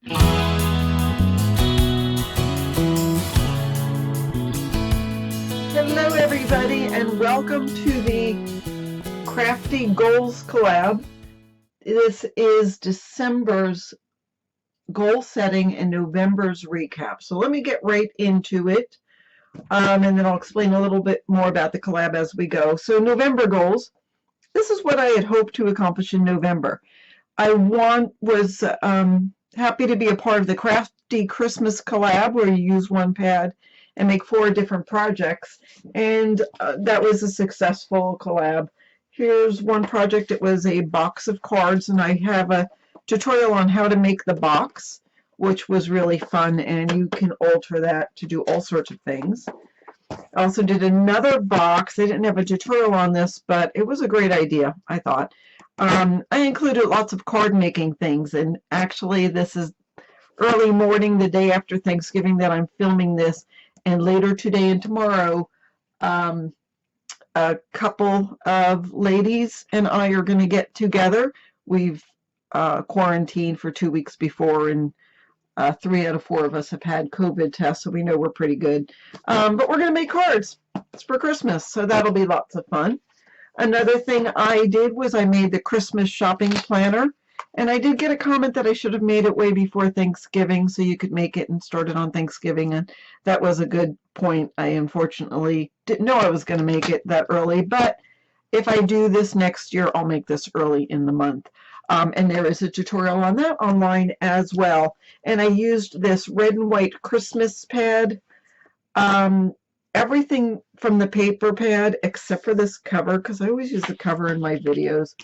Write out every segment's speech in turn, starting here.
Hello everybody and welcome to the Crafty Goals Collab. This is December's goal setting and November's recap. So let me get right into it and then I'll explain a little bit more about the collab as we go. So November goals. This is what I had hoped to accomplish in November. I was happy to be a part of the Crafty Christmas collab where you use one pad and make 4 different projects, and that was a successful collab. Here's one project. It was a box of cards, and I have a tutorial on how to make the box, which was really fun, and you can alter that to do all sorts of things. I also did another box. I didn't have a tutorial on this, but it was a great idea, I thought. I included lots of card making things, and actually this is early morning, the day after Thanksgiving, that I'm filming this, and later today and tomorrow a couple of ladies and I are going to get together. We've quarantined for 2 weeks before, and 3 out of 4 of us have had COVID tests, so we know we're pretty good. But we're going to make cards. It's for Christmas, so that'll be lots of fun. Another thing I did was I made the Christmas shopping planner, and I did get a comment that I should have made it way before Thanksgiving so you could make it and start it on Thanksgiving, and that was a good point. I unfortunately didn't know I was going to make it that early, but if I do this next year, I'll make this early in the month. And there is a tutorial on that online as well. And I used this red and white Christmas pad. Everything from the paper pad except for this cover, because I always use the cover in my videos.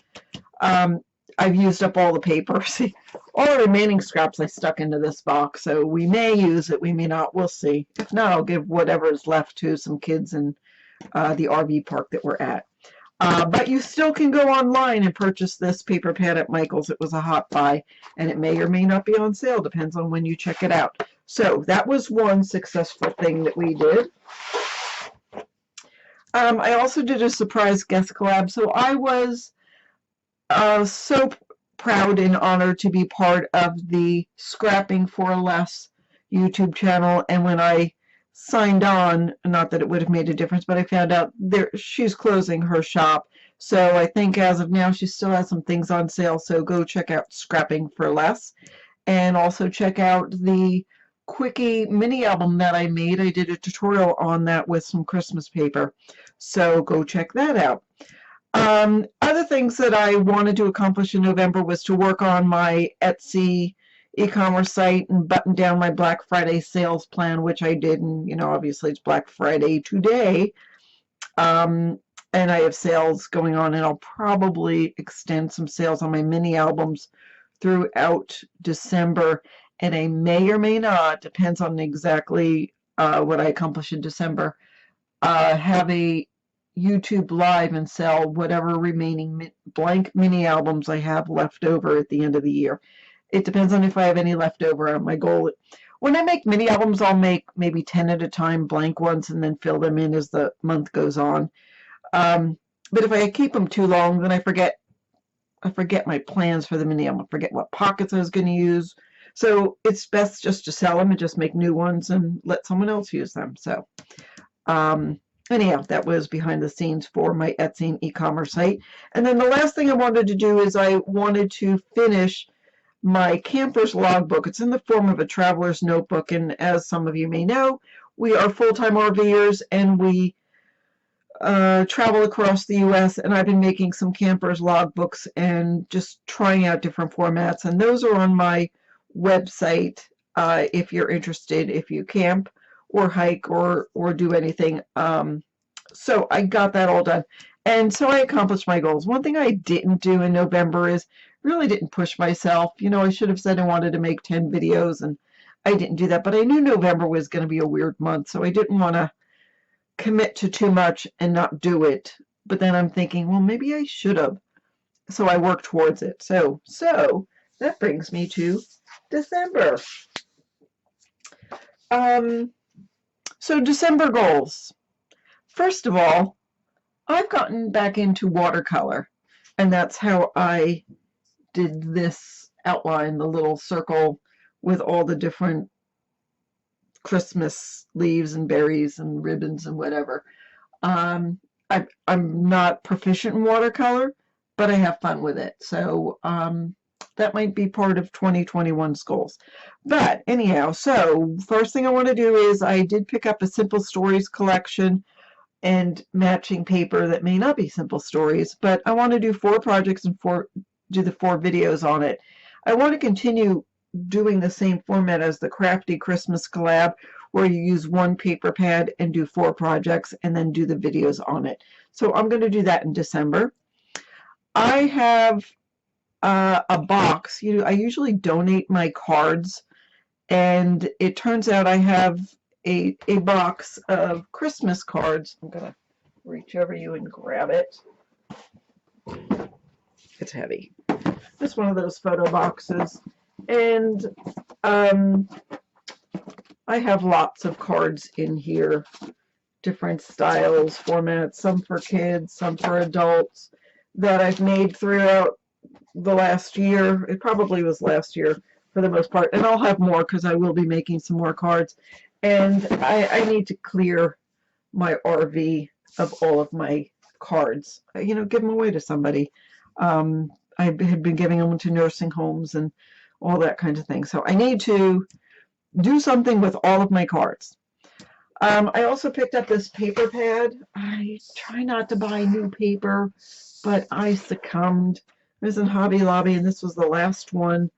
I've used up all the paper. See, all the remaining scraps I stuck into this box, so we may use it, we may not, we'll see. If not, I'll give whatever is left to some kids in the RV park that we're at. But you still can go online and purchase this paper pad at Michael's. It was a hot buy, and it may or may not be on sale, depends on when you check it out. So that was one successful thing that we did. I also did a surprise guest collab, so I was so proud and honored to be part of the Scrapping for Less YouTube channel, and when I signed on, not that it would have made a difference, but I found out she's closing her shop, so I think as of now she still has some things on sale, so go check out Scrapping for Less, and also check out the Quickie mini album that I made. I did a tutorial on that with some Christmas paper, so go check that out. Other things that I wanted to accomplish in November was to work on my Etsy e-commerce site and button down my Black Friday sales plan, which I did, and you know, obviously it's Black Friday today, and I have sales going on, and I'll probably extend some sales on my mini albums throughout December, and I may or may not, depends on exactly what I accomplish in December, have a YouTube live and sell whatever remaining blank mini albums I have left over at the end of the year. It depends on if I have any left over. My goal, when I make mini albums, I'll make maybe 10 at a time, blank ones, and then fill them in as the month goes on. But if I keep them too long, then I forget my plans for the mini album. I forget what pockets I was going to use. So it's best just to sell them and just make new ones and let someone else use them. So anyhow, that was behind the scenes for my Etsy e-commerce site. And then the last thing I wanted to do is I wanted to finish my camper's logbook. It's in the form of a traveler's notebook, and as some of you may know, we are full-time RVers and we travel across the U.S., and I've been making some camper's logbooks and just trying out different formats, and those are on my website if you're interested, if you camp or hike or do anything. So I got that all done, and so I accomplished my goals. One thing I didn't do in November is really didn't push myself. You know, I should have said I wanted to make 10 videos, and I didn't do that, but I knew November was going to be a weird month, so I didn't want to commit to too much and not do it. But then I'm thinking, well, maybe I should have, so I worked towards it. So that brings me to December. So December goals. First of all, I've gotten back into watercolor, and that's how I did this outline, the little circle with all the different Christmas leaves and berries and ribbons and whatever. I'm not proficient in watercolor, but I have fun with it. So that might be part of 2021's goals. But anyhow, so first thing I want to do is I did pick up a Simple Stories collection and matching paper that may not be Simple Stories, but I want to do 4 projects and do the 4 videos on it. I want to continue doing the same format as the Crafty Christmas collab, where you use 1 paper pad and do 4 projects and then do the videos on it. So I'm going to do that in December. I have a box. I usually donate my cards, and it turns out I have a box of Christmas cards. I'm going to reach over you and grab it. It's heavy. It's one of those photo boxes. And I have lots of cards in here, different styles, formats, some for kids, some for adults, that I've made throughout the last year. It probably was last year for the most part, and I'll have more because I will be making some more cards. And I need to clear my RV of all of my cards, give them away to somebody. I had been giving them to nursing homes and all that kind of thing. So I need to do something with all of my cards. I also picked up this paper pad. I try not to buy new paper, but I succumbed. It was in Hobby Lobby, and this was the last one.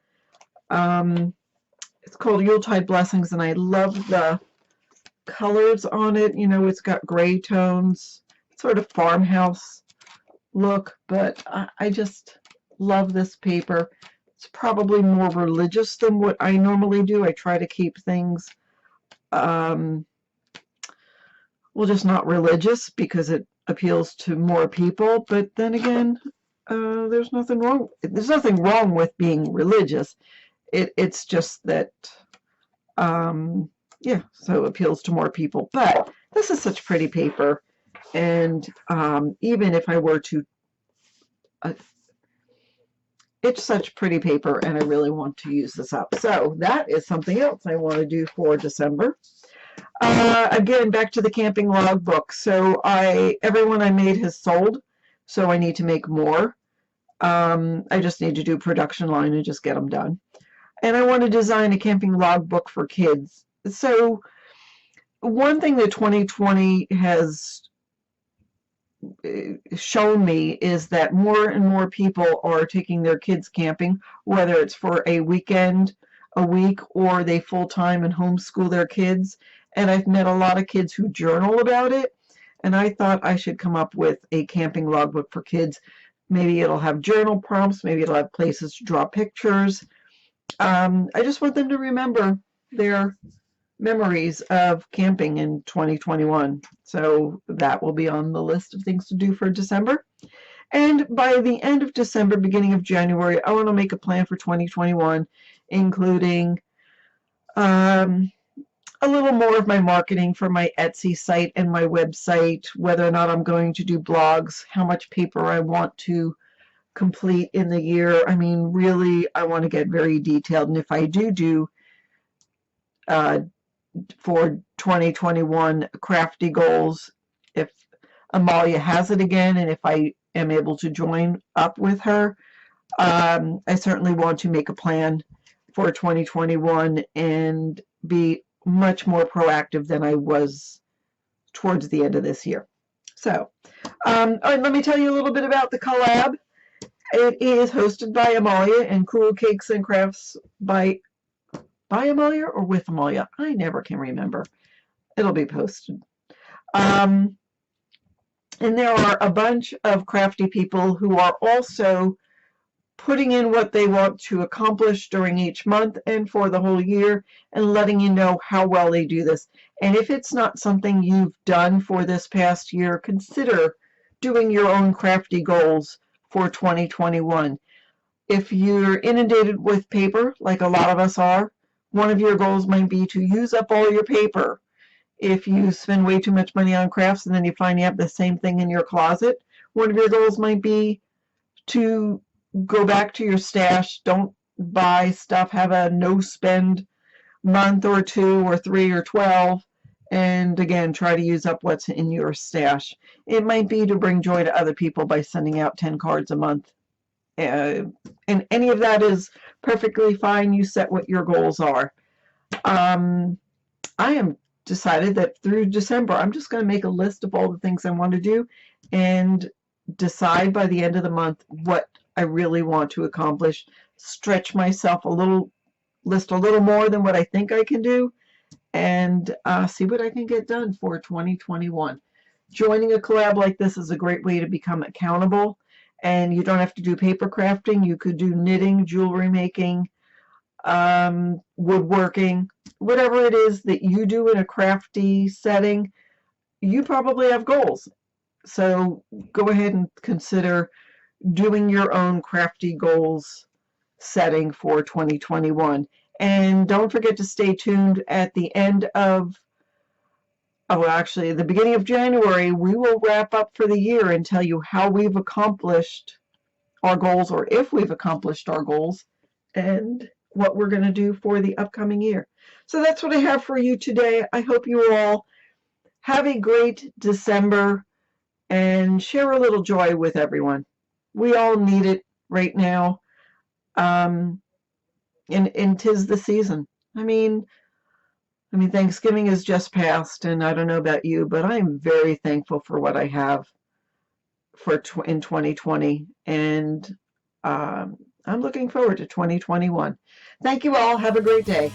It's called Yuletide Blessings, and I love the colors on it. It's got gray tones, sort of farmhouse look, but I just love this paper. It's probably more religious than what I normally do. I try to keep things, well, just not religious because it appeals to more people. But then again, there's nothing wrong. There's nothing wrong with being religious. It's just that, yeah, so it appeals to more people. But this is such pretty paper, and even if I were to, it's such pretty paper, and I really want to use this up. So that is something else I want to do for December. Again, back to the camping logbook. So everyone I made has sold, so I need to make more. I just need to do production line and just get them done. And I want to design a camping logbook for kids. So one thing that 2020 has shown me is that more and more people are taking their kids camping, whether it's for a weekend, a week, or they full-time and homeschool their kids. And I've met a lot of kids who journal about it, and I thought I should come up with a camping logbook for kids. Maybe it'll have journal prompts, maybe it'll have places to draw pictures. I just want them to remember their memories of camping in 2021. So that will be on the list of things to do for December. And by the end of December, beginning of January, I want to make a plan for 2021, including a little more of my marketing for my Etsy site and my website, whether or not I'm going to do blogs, how much paper I want to complete in the year. I mean, really, I want to get very detailed. And if I do for 2021 crafty goals, if Amalia has it again, and if I am able to join up with her, I certainly want to make a plan for 2021 and be much more proactive than I was towards the end of this year. So, all right, let me tell you a little bit about the collab. It is hosted by Amalia and Cool Cakes and Crafts by Amalia or with Amalia. I never can remember. It'll be posted. And there are a bunch of crafty people who are also putting in what they want to accomplish during each month and for the whole year, and letting you know how well they do this. And if it's not something you've done for this past year, consider doing your own crafty goals for 2021. If you're inundated with paper, like a lot of us are, one of your goals might be to use up all your paper. If you spend way too much money on crafts and then you find you have the same thing in your closet, one of your goals might be to go back to your stash. Don't buy stuff, have a no spend month or 2 or 3 or 12, and again, try to use up what's in your stash. It might be to bring joy to other people by sending out 10 cards a month. And any of that is perfectly fine. You set what your goals are. I am decided that through December, I'm just going to make a list of all the things I want to do and decide by the end of the month what I really want to accomplish. Stretch myself a little, list a little more than what I think I can do, and see what I can get done for 2021. Joining a collab like this is a great way to become accountable, and you don't have to do paper crafting. You could do knitting, jewelry making, woodworking, whatever it is that you do in a crafty setting. You probably have goals, so go ahead and consider doing your own crafty goals setting for 2021. And don't forget to stay tuned. At the end of, oh, actually, at the beginning of January, we will wrap up for the year and tell you how we've accomplished our goals, or if we've accomplished our goals, and what we're going to do for the upcoming year. So that's what I have for you today. I hope you all have a great December and share a little joy with everyone. We all need it right now. And 'tis the season. I mean, Thanksgiving has just passed, and I don't know about you, but I am very thankful for what I have in 2020, and I'm looking forward to 2021. Thank you all. Have a great day.